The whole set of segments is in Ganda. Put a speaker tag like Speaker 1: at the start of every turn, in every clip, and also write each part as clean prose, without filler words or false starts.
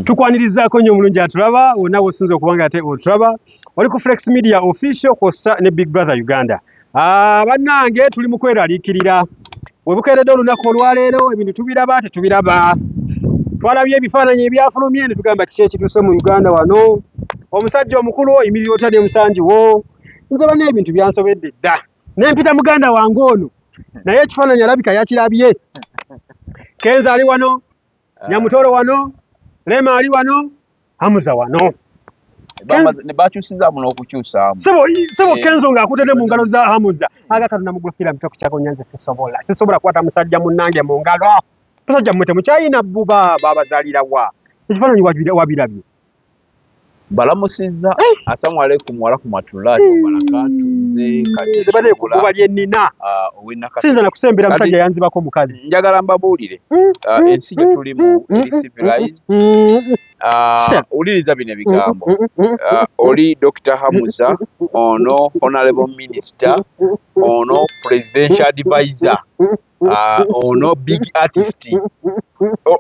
Speaker 1: tukwanirizaako nnyo omulungi atulaba wonna wosinza okubanga ate otulaba oli ku Flex Media Official kw'ossa ne Big Brother Uganda. Bannange tuli mu kweraliikirira webukeeredde olunaku olwaleero ebintu tubiraba tetubiraba twalabye ebifaananyi ebyafulumye ne tugamba kiki ekituuse mu Uganda wano omusajja omukulu oyimirira otya ne musanjiwo nze bana ebintu byansobedde dda nempita muganda wange ono naye ekifaananyi alabika yakirabye Kenzo ali wano Nyamutoro wano Lema ali wano Hamuza wano
Speaker 2: ne bakyusizaamu n'okukyusaamu
Speaker 1: sebo Kenzo ng'akutedde mu ngalo za Hamuza agakatu namugufira mitoko kyako nyanze sisobola kukwata musajja munnange mu ngalo musajja mmwe temukyayina bbuba babazaalira wa ekifaananyi wabirabye
Speaker 2: balamusizza assalamu alaikum warahmatullahi wabarakatuh
Speaker 1: nze bane kuba lyennina sinza nakusembera musajja yanzibako mukazi
Speaker 2: njagala mbabuulire ensi gye tulimu eri civilized uliriza bino ebigambo oli Dr. Hamuza ono honorable minister ono presidential advisor ono big artist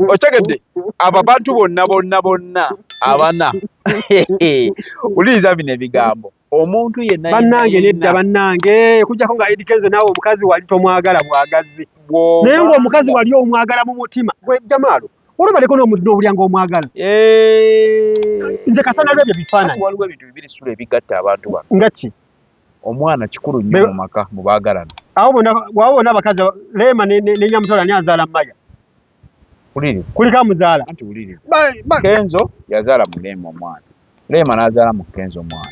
Speaker 2: otegedde abo abantu bonna abana uliriza bino ebigambo omuntu yenna
Speaker 1: bannange nedda bannange kujjako nga Eddy Kenzo naawe omukazi wali tomwagala bwagazi naye ng'omukazi wali omwagala mu mutima gwe Jamaalo olubaleko n'omuntu n'obulyanga omwagala nze kasana lwebyo bifaananyi
Speaker 2: waliwo ebintu bibiri sula ebigatta abantu bano
Speaker 1: nga ki
Speaker 2: omwana kikulu nnyo mu maka mu baagalana
Speaker 1: awo bonna abakazi Lema ne Nyamutola ani azaala Maya
Speaker 2: uliriza
Speaker 1: kuliko amuzaala
Speaker 2: anti uliriza Kenzo yazaala mu Lema omwana Lema n'azaala mu Kenzo omwana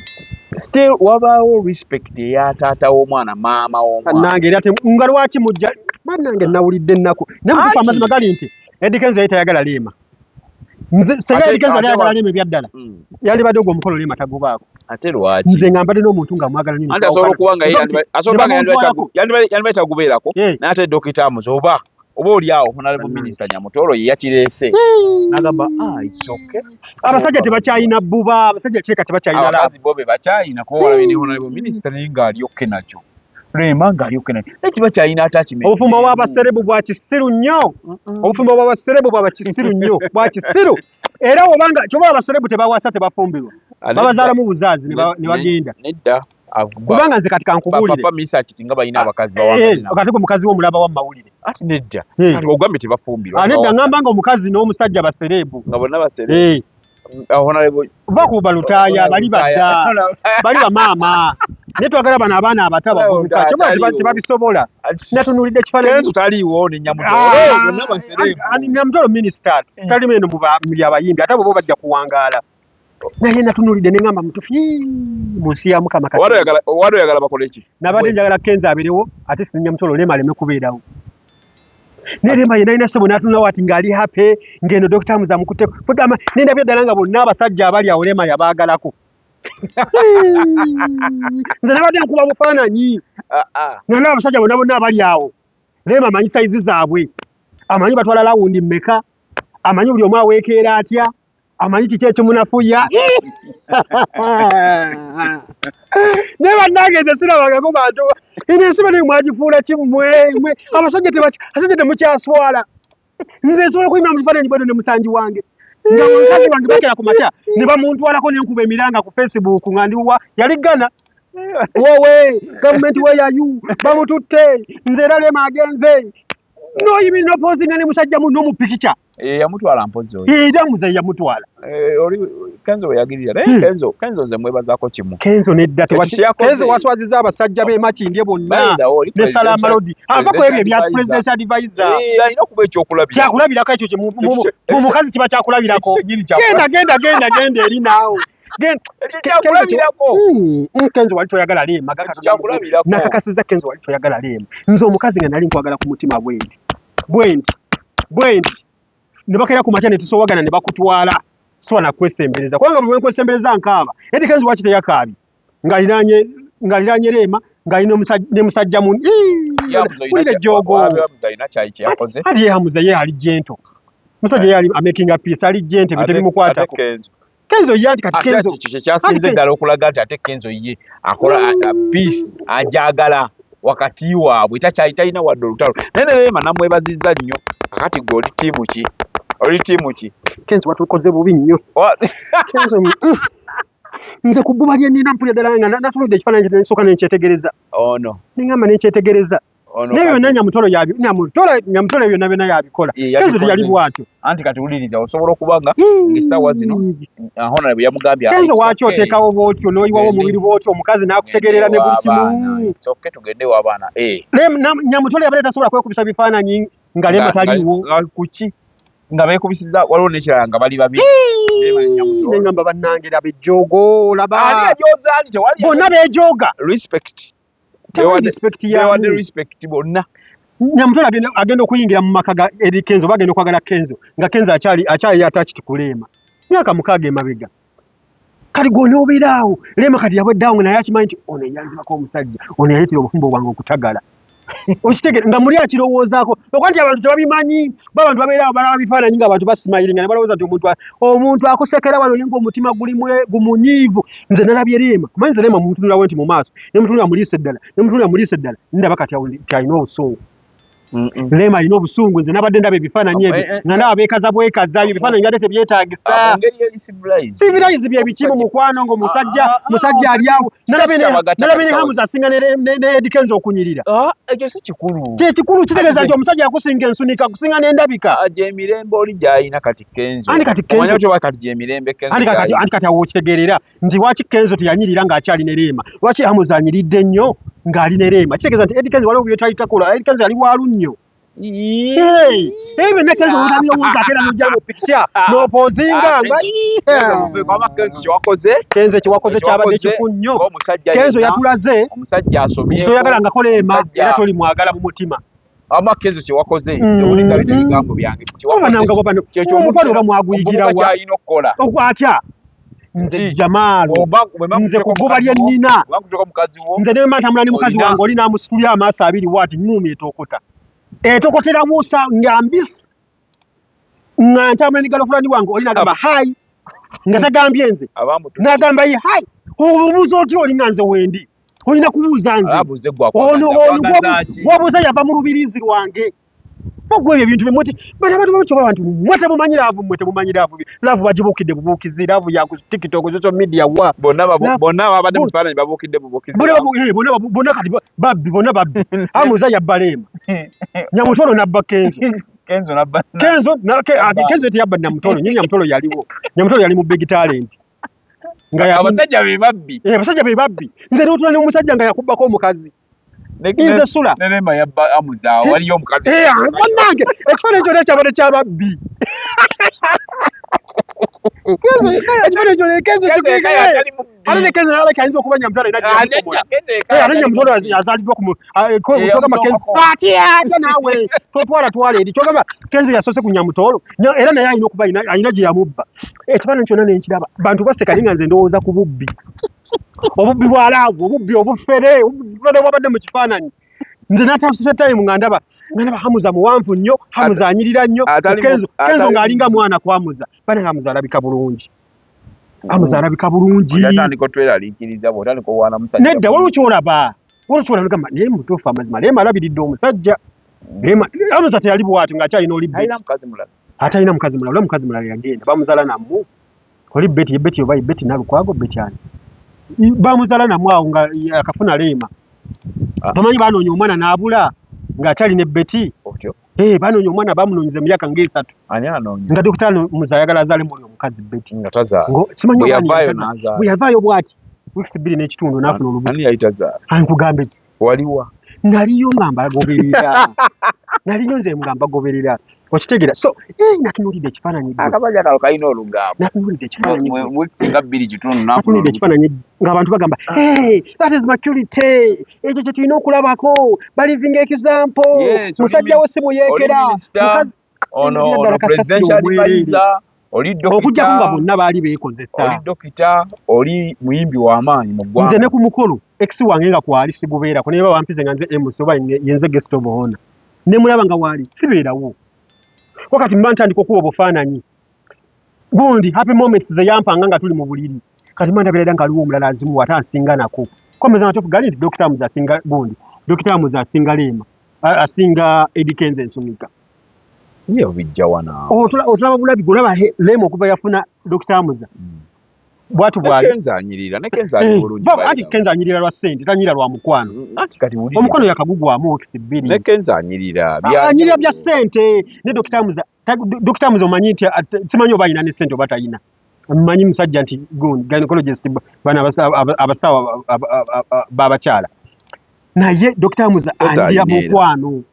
Speaker 2: still wabaawo respect eya taata w'omwana maama w'omwana
Speaker 1: nange era nga lwaki mujja bannange nawulidde ennaku namukufa amazima gali nti Eddy Kenzo yali tayagala Lema nze senga Eddy Kenzo yali ayagala Lema ebyaddala yandibadde ogwo omukolo Lema tagubaako
Speaker 2: ate lwaki
Speaker 1: nze nga mbadde n'omuntu nga mwagala nini
Speaker 2: anti asobola okuba nga yandibaita gubeerako n'ate Dokita Hamuza oba oli awo honorable minister Nyamutoro ye yakireese n'agamba it's okay
Speaker 1: abasajja tebakyayina bbuba abasajja kireka tebakyayina
Speaker 2: abakazi bo be bakyayina kuba walabye ne honorable minister naye ng'ali okke nakyo Lema ng'ali okke nakyo naye tibakyayina attachment
Speaker 1: obufumbo bw'abaserebu bwa kisiru nnyo obufumbo bw'abaserebu bwa kisiru nnyo bwa kisiru era obanga kyoba abaserebu tebawasa tebafumbirwa babazaalamu buzaazi ne bagenda
Speaker 2: nedda
Speaker 1: kubanga nze kati kankubuulire
Speaker 2: papa misa kiti nga balina abakazi bawangalina
Speaker 1: kati ko mukazi wo mulaba wa mawulire
Speaker 2: ati nedda kati ogambe tebafumbirwa
Speaker 1: nedda ngamba nga omukazi n'omusajja baserebu
Speaker 2: nga bonna baserebu
Speaker 1: bakuba lutaaya bali badda bali bamaama naye twagala bano abaana abato abavubuka kyobola tebabisobola natunulidde
Speaker 2: Kenzo taliiwo ne Nyamutoro bonna baserebu
Speaker 1: Nyamutoro minisita talimu eno mu abayimbi ate bo bajja kuwangaala naye natunulidde ne ngamba mutufu mu nsi ya Mukama kati
Speaker 2: wano oyagala bakole ki
Speaker 1: nabadde njagala Kenzo abeerewo ate si Nyamutoro Lema aleme kubeerawo ne Lema yena alina ssebo n'atunawo ati ng'ali happy ng'eno Dr. Hamuza amukutteko kugamba nendabye ddala nga bonna abasajja abali awo Lema yabaagalako nze nabadde nkuba bufaananyi nalaba abasajja bonna abali awo Lema amanyi sayizi zaabwe amanyi batwala lawundi mmeka amanyi buli omu aweekeera atya amanyi kiki ekimunafuya ne bannange nze sirabagako bantu eno ensi bano mwagifuula kimwe abasajja temukyaswala nze nsobola okuyimira mu kifaananyi bweno ne musanji wange nga mukazi wange bakera ku makya ne bamuntwalako nenkuba emiranga ku Facebook nga ndiwa yali Ghana wowe gavumenti weyayu bamututte nze era Lema agenze noyimirira nopozinga ne musajja mu n'omupikica
Speaker 2: yamutwala mpozi oyo
Speaker 1: era muze yamutwala
Speaker 2: oli Kenzo yagirira Kenzo ze mwebazaako kimu
Speaker 1: Kenzo nedda Kenzo waswaziza abasajja be makindye bonna ne Salama Lodi ava ku ebyo ebya presidential advisor
Speaker 2: alina okuba ekyokulabira
Speaker 1: kyakulabirako ekyo mu mukazi kiba kyakulabirako genda eri naawe Kenzo wali toyagala Lema nakakasiza Kenzo wali toyagala Lema nze omukazi nga nali nkwagala ku mutima bwendi ne bakera ku makya ne tusowagana ne bakutwala so na kwesembereza kubanga buli kwesembereza nkaaba Eddy Kenzo waki teyakaabi ngaliranye Lema ngalina ne musajja mu kulira jogo ali Hamuza ye ali gento musajja ye ali making a peace ali gente bitebimukwatako Kenzo yanti kati Kenzo
Speaker 2: kyasinze ddala okulaga nti ate Kenzo ye akola peace ajagala wakati waabwe talina wadde olutalo naye Lema namwebazizza nnyo akati gwe oli tiimu ki
Speaker 1: Kenzo watukoze bubi nnyo. Kenzo nze ku bbuba lye nnina mpulira ddala nga natuludde ekifaananyi kye nsooka nenkyetegereza. Niŋŋamba nenkyetegereza. Nebyo byonna Nyamutole byonna byonna yabikola. Kenzo teyali bw'atyo.
Speaker 2: Anti kati wuliriza osobola okuba nga ng'essaawa zino Honorable yamugambye
Speaker 1: Kenzo lwaki oteekawo bw'otyo n'oyiwawo omubiri bw'otyo omukazi n'akutegeerera ne buli kimu.
Speaker 2: Kyokka tugendewo abaana.
Speaker 1: Nyamutole yabadde tasobola kwekubisa bifaananyi nga Lema taliiwo.
Speaker 2: Kuki nga beekubisiza waliwo n'ekirala nga bali babiri.
Speaker 1: Neŋŋamba bannange laba ejjoogo laba.
Speaker 2: Ani ajooza ani tewali.
Speaker 1: Bonna beejooga.
Speaker 2: Respect.
Speaker 1: Respect
Speaker 2: yawadde respect bonna.
Speaker 1: Nyamutole agenda okuyingira mu maka ga eri Kenzo bagenda okwagala Kenzo nga Kenzo akyali attached ku Lema. Myaka 6 emabega. Kati gw'onoobeeraawo Lema kati yabweddaawo naye akimanyi nti ono eyanzibako omusajja ono yaleetera obufumbo bwange okutagala. Okitegere nga muli akirowoozaako okuba nti abantu tebabimanyi abantu babeerawo balaba bifaananyi ng'abantu basimayiringa ne balowooza nti omuntu akusekera wano naye ng'omutima gumunyiivu. Nze nalabye Lema kumanyi nze Lema mutunulawo nti mu maaso ne mutunula muliise ddala ndaba kati alina obusungu. Lema alina obusungu nze nabadde ndaba ebifaananyi ebyo nga ndaba beekaza bwekaza ebyo ebifaananyi byadde tebyetaagisa. Civilize bye bikimu mukwano ng'omusajja ali awo nalabye ne Hamuza asinga ne Eddie Kenzo okunyirira.
Speaker 2: Ekyo si kikulu.
Speaker 1: Kikulu kitegeeza nti omusajja akusinga ensunika akusinga n'endabika.
Speaker 2: Gyemirembe oli gy'alina kati Kenzo. Omanyi otyo kati gyemirembe Kenzo.
Speaker 1: Anti kati awo okitegeerera nti lwaki Kenzo teyanyirira ng'akyali ne Lema. Lwaki Hamuza anyiridde nnyo ng'ali ne Lema. Kitegeeza nti Eddie Kenzo waliwo byetali takola. Eddie Kenzo yali waalu nnyo. Ebyo ne Kenzo olabirowooza ate era n'ojja mu picture n'opoozinga nga Kenzo kyewakoze kyabadde kiku nnyo. Kenzo yatulaze
Speaker 2: omusajja asomye
Speaker 1: toyagalangako Lema era tolimwagala mu mutima.
Speaker 2: Ama Kenzo kyewakoze nze olinga bino ebigambo byange
Speaker 1: kyewakoze oba mwaguyigirawa atya nze Jamaalo nze ku bbuba lye nnina nze ne mantambula ne mukazi wange oli n'amusitulya amaaso abiri waati nuumi etokotera Musa nga mbisi nga ntambula ne galofulani wange oli n'agamba hayi nga tagambye nze n'agamba ye hayi obuuza otyo oli nga nze wendi olina kubuuza nze wabuuza yava mu lubiriizi lwange ogwo ebyo ebintu bimwe abantu mwete mumanyi laavu bagibuukidde bubuukizi laavu ya ku TikTok social media wa
Speaker 2: bonna babadde mu kifaananyi babuukidde bubuukizi
Speaker 1: bonna kati babbi Hamuza yabba Lema Nyamutolo nabba Kenzo teyabba Nyamutolo nyinyi Nyamutolo yaliwo Nyamutolo yali mu Big Talent
Speaker 2: abasajja be babbi
Speaker 1: abasajja be babbi nze n'otula ne omusajja nga yakubbako omukazi nze sula
Speaker 2: Lema yabba Hamuza waliyo omukazi
Speaker 1: bannange ekifaananyi kyonna kyabadde kyababbi ate ne Kenzo naleka ayinza okuba Nyamutolo ate Nyamutolo yazaliddwa kyogamba Kenzo atya naawe twala eri kyogamba Kenzo yasoose ku Nyamutolo era naye alina okuba alina gye yamubba ekifaananyi kyonna nenkiraba bantu baseka naye nga nze ndowooza ku bubbi obubbi bwa laavu obubbi obufere bwabadde mu kifaananyi nze natabusise time nga ndaba Hamuza muwanvu nnyo Hamuza anyirira nnyo Kenzo ng'alinga mwana ku Hamuza bane Hamuza alabika bulungi nedda waliwo kyolaba nogamba naye mutuufu amazima Lema alabiridde omusajja Hamuza teyali bw'atyo ng'akyalina oli atalina mukazi mulala mukazi mulala yagenda bamuzaala nammu oli Beti oba Beti Nalukwago Beti ani bamuzaala nammu awo nga akafuna Lema bamanyi banoonya omwana n'abula ng'akyali ne Beti banoonya omwana bamunoonyeza emyaka nga 3 nga Dr. Muza ayagala azaale muli omukazi Beti bwe yavaayo bw'ati wiiki 2 n'ekitundu n'afuna olubuto ankugamba
Speaker 2: waliwa
Speaker 1: naliyo nga nze nga mbagoberera okitegeera so natunuulidde ekifaananyi
Speaker 2: akabaja kalo kalina olugambo
Speaker 1: natunuulidde ekifaananyi
Speaker 2: wiiki nga 2 kitundu
Speaker 1: natunuulidde ekifaananyi ng'abantu bagamba that is maturity ekyo kye tulina okulabako living example musajja we si muyeekera okujjako nga bonna baali beekozesa
Speaker 2: oli dokita oli muyimbi w'amaanyi mu ggwanga
Speaker 1: nze ne ku mukulu ex wange nga kwali sigubeerako naye bampize nga nze MC oba yenze guest of honor ne mulaba nga waali sibeerawo wakati mba ntandika okuba obufaananyi gundi happy moments ze yampanga nga tuli mu buliri kati mba ndabeera nga aliwo omulala azimu ate ansinga nako komeza matofu gali nti Dr. Muza asinga gundi Dr. Muza asinga Lema asinga Eddie Kenzo ensumika
Speaker 2: Yo bijjawa naawe.
Speaker 1: Otulaba bulabi golaba Lema okuva yafuna Dr. Amuza. Bwatu bwali.
Speaker 2: Kenza anyirira ne Kenza ali bulungi.
Speaker 1: Ati Kenza anyirira lwa sente tanyira lwa mukwano.
Speaker 2: Ati kati wuli.
Speaker 1: Omukwano yakagugwamu okisibiri.
Speaker 2: Ne Kenza anyirira
Speaker 1: anyirira bya sente ne Dr. Amuza. Dr. Amuza omanyi nti simanyi oba ayina ne sente oba tayina. Mmanyi musajja nti gynecologist bana abasawa babakyala. Naye Dr. Amuza anyirira mukwano.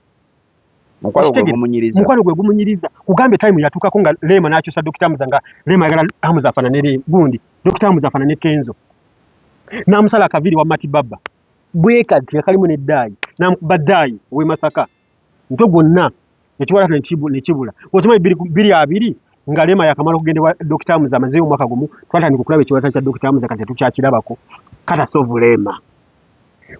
Speaker 1: Mukwano gwe gumunyiriza. Kugambe time yatukako nga Lema n'akyusa Dr. Amuza nga Lema ayagala Amuza afaanane gundi. Dr. Amuza afaanane Kenzo. N'amusala akaviri wa Mati Baba. Bweka kalimu n'eddayi. N'amukuba ddayi ow'e Masaka. Nto gwonna ekiwala ne kibula. Okimanyi biri abiri nga Lema yakamala okugenda wa Dr. Amuza amaze omwaka gumu twatandika okulaba ekiwala kya Dr. Amuza kati tukyakirabako. Kata sovu Lema.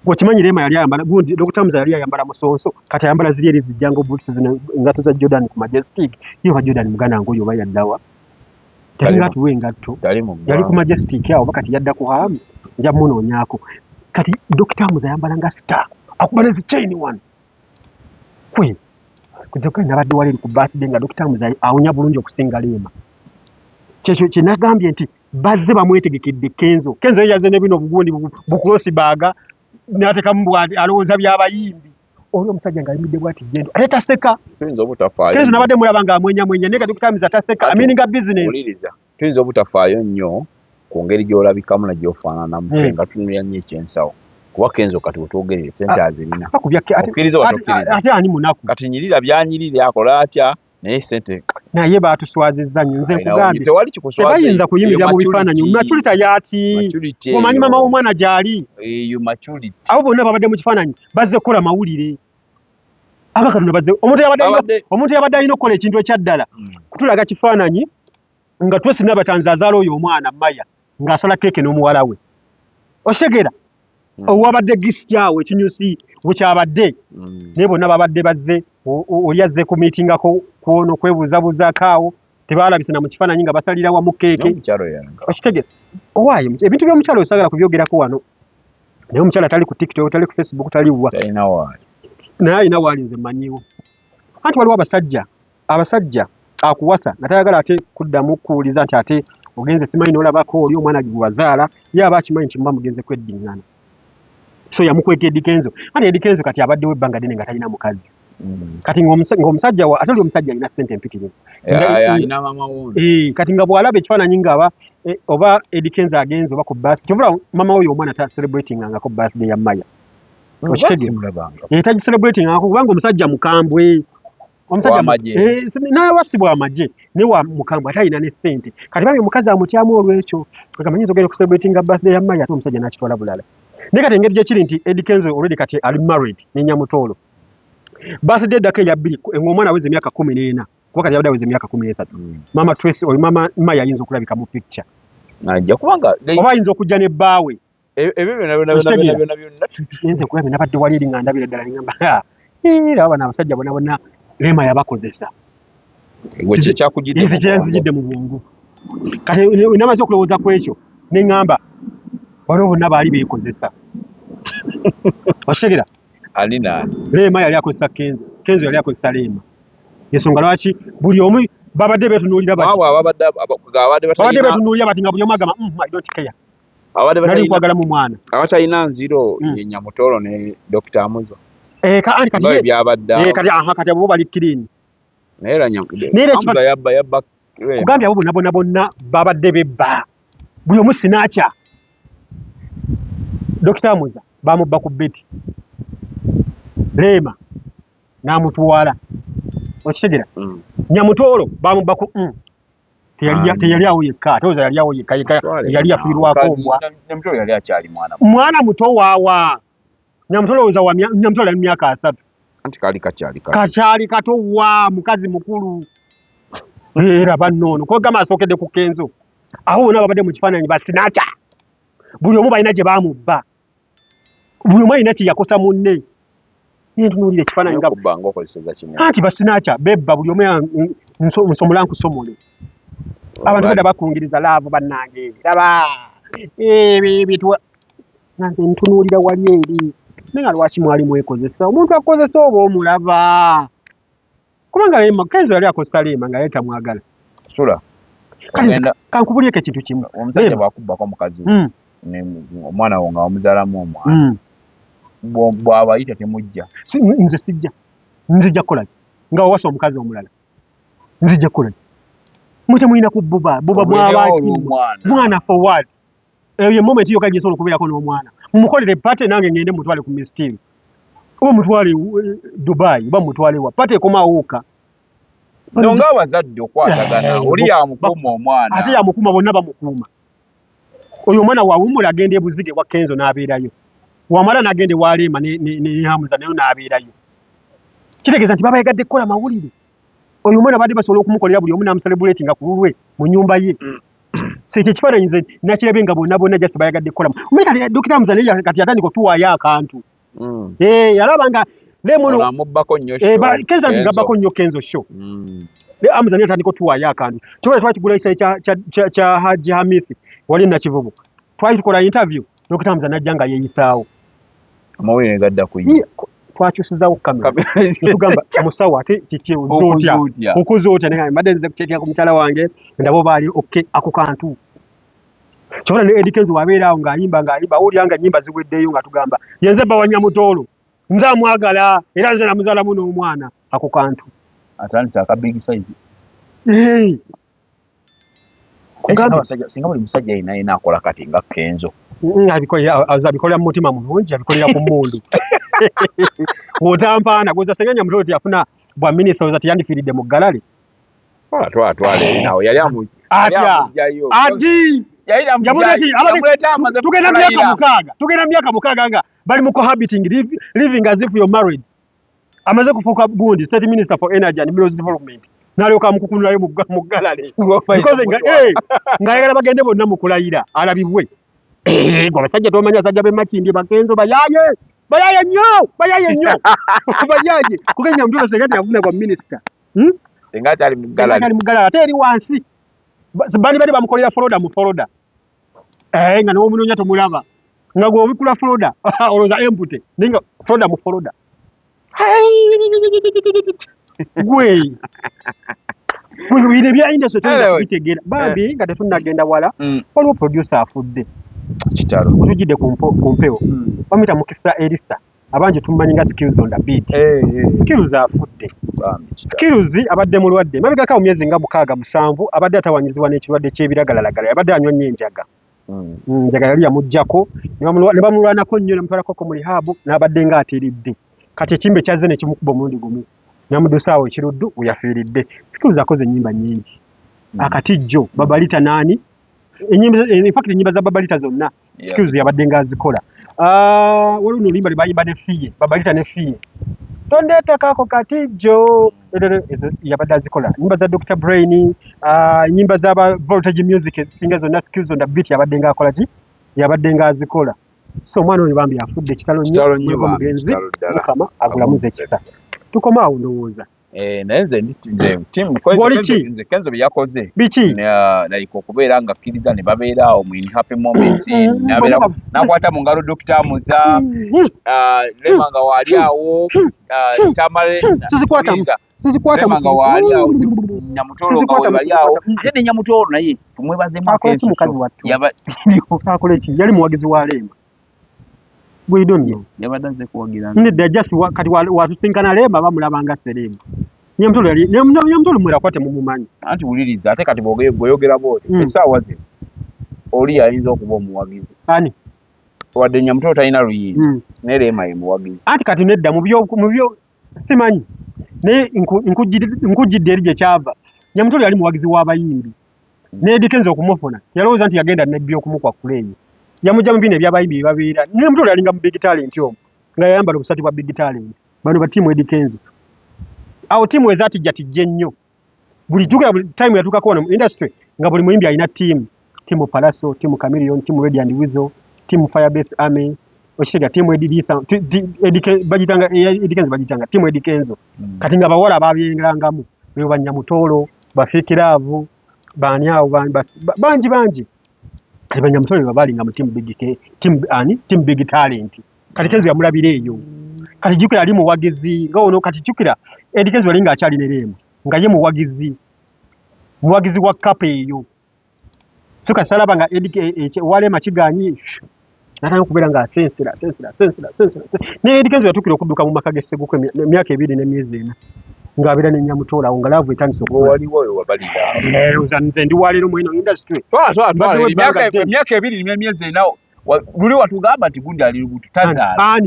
Speaker 1: Okimanyi Lema yali ayambala gundi Dr. Amuza yali ayambala musonso kati ayambala ziri eri zijjango boots zino ngato za Jordan ku Majestic. Iyo Jordan muganda ngo yoba yaddawa. Talinga tuwe ngatto. Yali ku Majestic awo bakati yadda ku hamu. Nja munoonyako. Kati Dr. Amuza ayambala nga star. Akubala zi chain one. Kwe. Kuzoka nabadde wali ku birthday nga Dr. Amuza awunya bulungi okusinga Lema. Kyekyo kye nagambye nti bazze bamwetegekedde Kenzo. Kenzo yaze ne bino bugundi bukulosi baga n'ateka mbwati alowooza by'abayimbi. Olwo omusajja ng'ayimiddde bwati gendo. Ate taseka.
Speaker 2: Tuyinza obutafaayo.
Speaker 1: Kenzo nabadde mulaba ng'amwenya ne ka Dr. Amuza taseka. Amininga business.
Speaker 2: Muliriza. Tuyinza obutafaayo nnyo ku ngeri gy'olabikamu na gy'ofaananamu nga tunulira nnyo ekyensawo. Kuba Kenzo kati otwogerere sente azirina. Ate ani munaku.
Speaker 1: Kati
Speaker 2: nyirira byanyirira akola atya naye sente.
Speaker 1: Naye batuswazizza nnyo nze nkugambye.
Speaker 2: Tewali kikuswaza.
Speaker 1: Tebayinza kuyimirira mu bifaananyi. Maturity yaati. Omanyi mama w'omwana gy'ali.
Speaker 2: Eyo maturity.
Speaker 1: Abo bonna babadde mu kifaananyi bazze kukola mawulire. Abakaduna bazze omuntu yabadde alina okukola ekintu ekyaddala. Kutulaga kifaananyi nga twesina abatanzi azaala oyo omwana Maya ng'asala keeke n'omuwala we. Otegera owabadde gisityawo ekinyusi bukyabadde naye bonna babadde bazze oli azze ku miitingako kuono kwebuuzabuuzaako awo tebaalabise na mu kifaananyi nga basalira wamu keeke. Okitegera owaayo ebintu by'omukyalo osagala kubyogerako wano naye omukyala tali ku TikTok tali ku Facebook tali wa naye alina waali nze mmanyiwo. Anti waliwo abasajja akuwasa nga tayagala ate kuddamu kuwuliza nti ate ogenze simanyi n'olabako oli omwana gwewazaala ye aba akimanyi nti muba mugenze kweddiŋŋana. So yamukweka Eddie Kenzo. Anti Eddie Kenzo kati abaddewo ebbanga ddene nga talina mukazi. Kati ng'omusajja ate oli omusajja alina ssente empitirivu.
Speaker 2: Alina mama wundi.
Speaker 1: Kati nga bw'alaba ekifaananyi ng'aba oba Eddie Kenzo agenze oba ku birthday. Kyovula mama oyo omwana ta celebratingangako birthday ya Maya. Tagiselebratingangako kubanga omusajja mukambwe. Naye wasibwa amagye ne wa mukambwe ate alina ne ssente. Kati bambi omukazi amutyamu olw'ekyo. Kamanyi nzogera okuselebratinga birthday ya Maya ate omusajja n'akitwala bulala. Naye kati engeri gyekiri nti Eddie Kenzo already kati ali married ne Nyamutoolo. Birthday dako eya bbiri ng'omwana aweza emyaka 14 kuba kati yabadde aweza emyaka 13. Mama Tracy oli mama Maya ayinza okulabika mu picture.
Speaker 2: Najja kubanga
Speaker 1: oba ayinza okujja ne bbaawe.
Speaker 2: Ebyo byonna
Speaker 1: nze kulabye nabadde wali eri nga ndabira ddala ngamba era bano abasajja bonna Lema yabakozesa.
Speaker 2: Nze
Speaker 1: kyenzijidde mu bwongo. Kati namaze okulowooza ku ekyo ne ŋŋamba waliwo bonna baali beekozesa. Okitegera?
Speaker 2: Alina
Speaker 1: Lema yali akozesa Kenzo. Kenzo yali akozesa Lema. Ensonga lwaki buli omu babadde beetunuulira babadde beetunuulira bati nga buli omu agamba I don't care. Nali nkwagala mu mwana.
Speaker 2: Abatalina nziro ye Nyamutoolo ne Dr. Amuza.
Speaker 1: Kati abo bali clean.
Speaker 2: Amuza yabba.
Speaker 1: Kugambye abo bonna babadde bebba. Buli omu sinaacha. Dr. Amuza bamubba ku beti. Lema n'amutwala. Okitegera? Nyamutoolo bamubba ku teyali awo yekka ate oza yali awo yekka yali afiirwako obwa.
Speaker 2: Nyamutoolo yali akyali
Speaker 1: mwana muto waawa. Nyamutoolo oza wa Nyamutoolo ali myaka 3.
Speaker 2: Anti
Speaker 1: kakyali kato wa mukazi mukulu. Era bannono ko gama asookedde ku Kenzo. Aho bonna babadde mu kifaananyi basinacha. Buli omu balina gye baamubba. Buli omu alina kye yakosa munne. Ntunuulira ekifaananyi nga
Speaker 2: kubanga okozeseza kimwe.
Speaker 1: Anti basinacha bebba buli omu nsomola nkusomole. Abantu badda bakungiriza laavu bannange. Laba bitwa nanze ntunuulira wali eri. Nenga lwaki mwali mwekozesa omuntu akozesa oba omulaba. kubanga Lema Kenzo yali akosa Lema nga yeta mwagala
Speaker 2: sula
Speaker 1: kankubulyeko ekintu kimu
Speaker 2: omusajja bwakubako mukazi ne omwana wo nga wamuzaalamu omwana bw'abayita temujja
Speaker 1: nze sijja nzijja kukola nga wawasa omukazi omulala nzijja kukola mute muyina ku buba mwabaki mwana forward eyo moment yo kaje solo kubeerako n'omwana mumukolere pate nange ngende mutwale ku Miss Team oba mutwale Dubai oba mutwale wa pate komawuka
Speaker 2: nonga abazadde okwatagana oli yamukuma omwana
Speaker 1: ate yamukuma bonna bamukuma oyo omwana wawumula agende ebuzige kwa Kenzo n'abeerayo wamala n'agende walema ne Hamza nayo n'abeerayo kitegeeza nti baba yagadde kukola mawulire oyo omwana badde basobola okumukolera buli omu n'amuselebrate nga ku lulwe mu nnyumba ye sekyo ekifaananyi nze nakirabye nga bonna jasi bayagadde kukola omanye Dokita Hamza naye kati yatandika otuwaayo akantu yalaba nga Kenzo nti ngabbako nnyo Kenzo show Hamza naye atandika otuwaayo akantu kyobola twakigula ekisa kya Haji Hamisi wali nakivubu twali tukola interview Dokita Hamza najja nga yeeyisaawo
Speaker 2: amawulire gadda kuyi
Speaker 1: twakyusizaawo kamera tugamba musawo ate kiki ozootya okuzootya naye mbadde nze kuteekera ku mukyala wange ndabo baali oke ako kantu kyobola ne Eddie Kenzo wabeeraawo ng'ayimba awulira nga nnyimba ziweddeyo nga tugamba yenze bba wa Nyamutoolo nze amwagala era nze namuzaalamu n'omwana ako kantu
Speaker 2: atandise aka big size singa buli musajja ayina akola kati nga Kenzo
Speaker 1: abikolera mu mutima mulungi abikolera ku mmundu otampaana goza senga Nyamutoolo teyafuna bwa minisita oza teyandifiiridde mu ggalale
Speaker 2: twatwala eri nawe yali amugjayo
Speaker 1: tugenda myaka mukaaga nga bali mu cohabiting living as if you're married amaze kufuuka gundi state minister for energy and minerals development n'alyoka amukukunulayo mu ggalale ng'ayagala bagende bonna mu kulayira alabibwe gwe abasajja tomanya basajja b'emakindi Bakenzo bayaye nnyo bayaye kugenya Nyamutoolo senga teyafuna bwa minisita
Speaker 2: senga akyali mu ggalale
Speaker 1: ate eri wansi bali bamukolera foloda mu foloda nga n'omunoonya tomulaba nga gwe obikula foloda olowooza empute naye nga foloda mu foloda gwe bino ebya industry tuyinza kubitegeera bambi nga tetunnagenda wala waliwo producer afudde
Speaker 2: kitalo
Speaker 1: tujidde ku mpewo bamuyita Mukisa Elisa abangi tumanyi nga Skills on the beat Skills afudde Skills abadde mulwadde mabegako myezi nga 6-7 abadde atawanyizibwa n'ekirwadde ky'ebiragalalagala abadde anywa nnyo enjaga enjaga yali yamuggyako ne bamulwanako nnyo namutwalako ku mulihabu n'abadde nga ateeredde kati ekimbe kyazze ne kimukuba omulundi gumu namudusaawo ekiruddu weyafiiridde Skills akoze ennyimba nnyingi akatijjo babalita nani enyimba za babalita zonna Skills yabadde nga azikola waliwo n'oluyimba lwe bayimba ne Fiye babalita ne Fiye tondeetekako katijjo yabadde azikola nyimba za Dr. Brain nyimba z'aba Voltage Music singa zonna Skills on the beat yabadde nga akola ki yabadde nga azikola so omwana oyo bambi afudde ekitalo nnyo mugenzi Mukama agulamuze ekisa tukoma awo ndowooza
Speaker 2: naye nze Kenzo bye yakoze like okubeera nga akkiriza ne babeeraawo mu happy moment n'akwata mu ngalo Dokita Muza Lema nga waali awo Lema nga waali awo Nyamutoolo nga webali awo ate ne Nyamutoolo naye tumwebazemu
Speaker 1: yali muwagizi wa Lema
Speaker 2: yabadde azze kuwagira
Speaker 1: nedda just kati watusinkana Lema bamulaba nga Serema Nyamutoolo mwera kwate mumumanyi
Speaker 2: anti wuliriza ate kati bw'oyogera bw'oti essaawa zino oli ayinza okuba omuwagizi
Speaker 1: ani
Speaker 2: wadde Nyamutoolo talina luyimba naye Lema ye muwagizi
Speaker 1: anti kati nedda mu byo simanyi naye nkujjidde eri gye kyava Nyamutoolo yali muwagizi w'abayimbi naye Eddie Kenzo okumufuna yalowooza nti yagenda nebbi okumukwakula eyo yamujja mu bino ebyabayimbi babeera Nyamutoolo yalinga mu big talent omwo nga yayambala obusati bwa big talent bano ba tiimu Eddie Kenzo awo tiimu ezaatijjatijja ennyo buli time yatuukako wano mu industry nga buli muyimbi alina tiimu Palaso, tiimu Chameleon, tiimu Red and Weasel, tiimu Firebase Army, okitega tiimu Eddie Kenzo bagitanga tiimu Eddie Kenzo kati nga bawala babyengerangamu beyo Banyamutoolo Bafikiraavu baani awo bangi kati Banyamutoolo babalinga mu tiimu big talent kati Kenzo yamulabira eyo kati jukira ali muwagizi nga ono kati jukira Eddy Kenzo alinga akyali neremu nga ye muwagizi wa kape eyo so kasalaba nga Eddy wale makiganyi nataka kubera nga sensera ne Eddy Kenzo yatukira okudduka mu makagese gukwe emyaka 2 n'emyezi 4 nga abira ne nyamutola nga lavu etandise okuwa
Speaker 2: waliwo oyo wabalira
Speaker 1: uzanze ndi walero mu ino industry
Speaker 2: emyaka 2 n'emyezi 4 luli watugamba nti gundi ali lubuto tazaala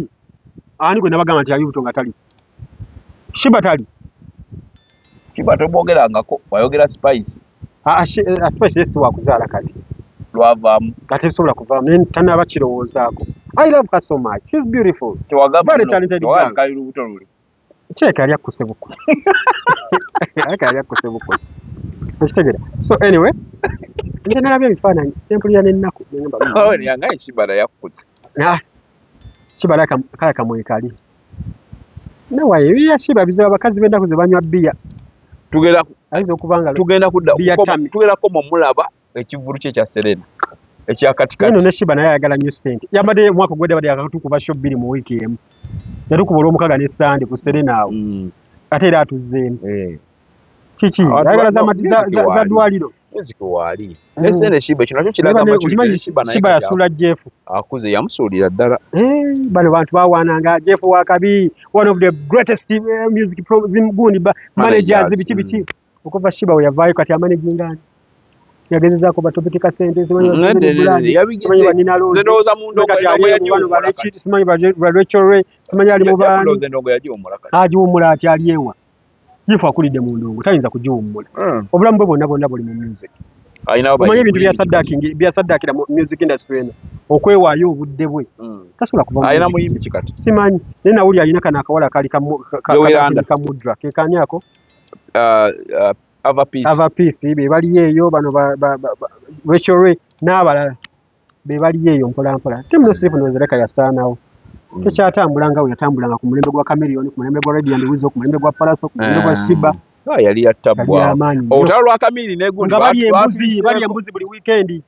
Speaker 1: ani gwe nabagamba nti ali lubuto nga tali Shiba tali
Speaker 2: Shiba tobogerangako wayogera Spice
Speaker 1: Spice yesi wakuzaala kati
Speaker 2: lwavaamu
Speaker 1: kati sobola kuvaamu ne tanaba kirowoozaako I love her so much she's beautiful
Speaker 2: tewagamba kali lubuto luli
Speaker 1: cheka ali akuse buko ali akuse buko Estegera so anyway nje nalabye ebifaananyi empulira n'ennaku
Speaker 2: ngamba ni yangaye Shiba yakuse
Speaker 1: Shiba kaya kamwekali nawaye biya Shiba biziba abakazi b'ennaku ze banywa bbiya
Speaker 2: tugenda kudda ko mu mulaba ekivulu kye kya Serena ekya katikati
Speaker 1: nno ne Shiba naye ayagala nnyo ssente yambadde mwaka gwedde bali akatukuba show 2 mu wiiki emu yatukuba olw'omukaga ne Sande ku Serena awo ate era atuzzeemu kiki ayagala za ddwaliro
Speaker 2: music wali nesene Shiba kino nakyo kiraga amakimanyi
Speaker 1: Shiba yasula Jeff
Speaker 2: akuze yamusuulira ddala
Speaker 1: bano bantu bawaananga Jeff Wakabi one of the greatest music gundi managers biki okuva Shiba we yavaayo kati amanagingani yagezezaako batopekeka sente simanyi ba Rachel Ray simanyi ali mu baani agiwummula ati ali ewa Jeff akulidde mu ndongo tayinza kugiwummula obulamu bwe bwonna buli mu music omanyi ebintu byasaddaakira mu music industry eno okwewaayo obudde bwe tasobola kuva
Speaker 2: alina muyimbi kikati
Speaker 1: simanyi naye nawuli alina kano akawala kali kamudra kekaniako Ava Peace be bali eyo bano Rachel Ray n'abalala be bali eyo mpolampola Temuno Sleep nozereka yasaanawo tekyatambulanga we yatambulanga ku mulembe gwa Chameleon ku mulembe gwa Radio and Wizo ku mulembe gwa Palaso ku mulembe gwa Shiba
Speaker 2: yali yattabwa olutalo lwa Chameleon negundi
Speaker 1: bali embuzi buli weekend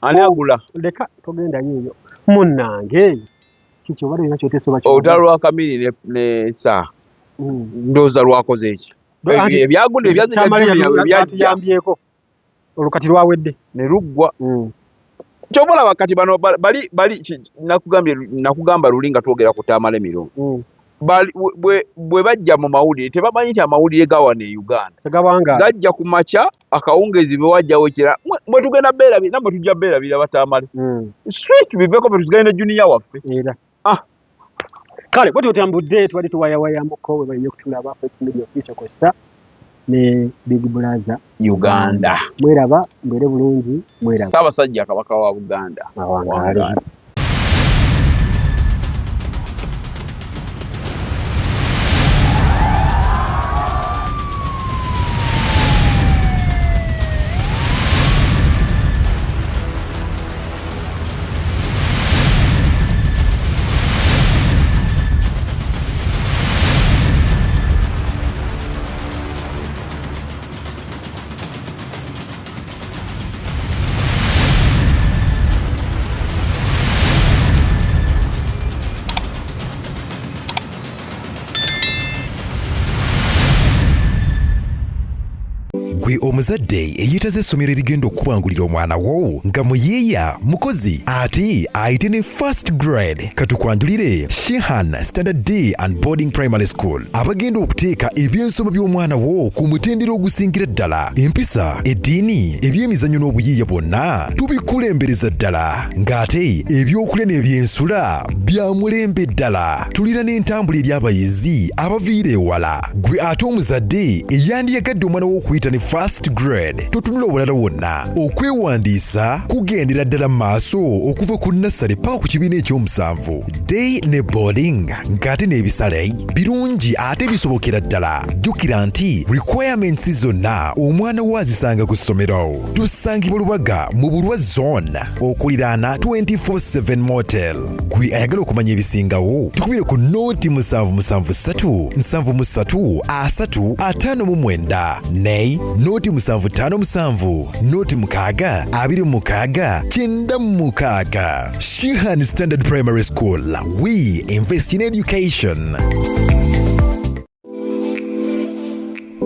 Speaker 2: ani agula
Speaker 1: leka togenda nyiyo munnange kiki obadde nakyo tesoba kyo
Speaker 2: olutalo lwa Chameleon ne saa ndoza lwakoze eki ebyagunda
Speaker 1: ebyaziyambyeko olukati lwawedde
Speaker 2: ne luggwa kyobola wakati bano bali nakugamba luli nga twogera ku Tamale Mirongo bwe bajja mu mawulire tebamanyi nti amawulire gawana e Uganda gajja ku makya akawungezi bwe wajjawo ekira mwe tugenda beerabira namwe tujja beerabira batamale sweet biveko bwe tugenda junior waffe
Speaker 1: kale bwe tutambudde twali tuwayawayamuko bwe balina okutulaba First Media Official Costa ne Big Brother
Speaker 2: Uganda
Speaker 1: mweraba mbere bulungi mweraba
Speaker 2: Ssaabasajja Kabaka wa Buganda
Speaker 3: gwe omuzadde eyitaze essomero erigenda okubangulira omwana wo nga muyiiya mukozi ate ayite ne first grade katukwanjulire Shehan Standard Day and Boarding Primary School abagenda okuteeka ebyensoma by'omwana wo ku mutendera ogusingira ddala empisa eddiini ebyemizannyo n'obuyiiya bwonna tubikulembereza ddala ng'ate ebyokulya n'ebyensula bya mulembe ddala tulira n'entambula eri abayizi abaviira ewala gwe ate omuzadde eyandiyagadde omwana wo okuyita ne first grade totunula obulala wonna okwewandiisa kugendera ddala maaso okuva ku nassale paka ku kibiina ekyomusanvu day ne boarding ng'ate n'ebisale birungi ate bisobokera ddala jjukira nti requirements zonna omwana wo azisanga ku ssomero tusangibwa Lubaga mu Bulwa zone okuliraana 24/7 motel gwe ayagala okumanya ebisingawo tukubire ku nooti 773 773 359 ne nooti 0757 noti mukaaga 26 96. Shihan Standard Primary School. We invest in education.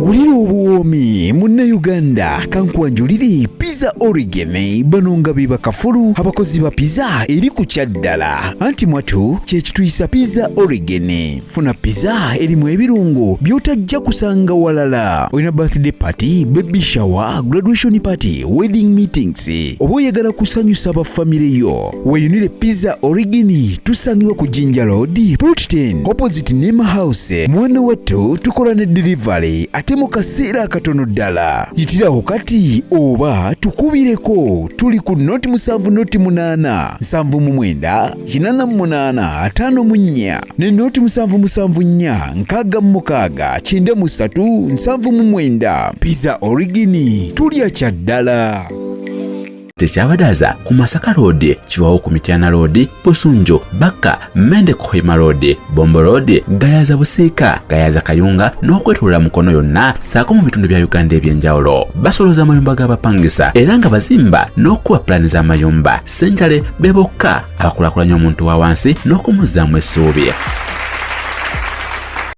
Speaker 4: Uliro ubuomi muna Uganda kankwanjuliri Pizza Origin banonga biba kafulu abakozi ba pizza eri ku kyaddala anti mwatu kye kituyisa Pizza Origin. Funa pizza erimu ebirungo byotajja kusanga walala. Olina birthday party, baby shower, graduation party, wedding meetings, oba oyagala kusanyusa ba family yo, weyunire Pizza Origin tusangibwa ku Jinja Road, Plot 10 opposite Nema House. Mwana wattu tukola ne delivery mu kaseera katono ddala. Yitirawo kati oba tukubireko. Tuli ku noti 7 noti 8 7 8 54 ne noti 7 4 6 9 7 Pizza Origin tulya kyaddala.
Speaker 5: Tekyabadaza ku Masaka Road, Chiwawo ku Mityana Road, Busunjo, Baka, Mende Kohima Road, Bombo Road, Gayaza Busika, Gayaza Kayunga n'okwetulula Mukono yonna saako mu bitundu bya Uganda ebyenjawulo. Basoloza amayumba g'abapangisa era nga bazimba n'okuwa pulani z'amayumba. Sentale bebokka abakulaakulanya omuntu wa wansi n'okumuzaamu essuubi.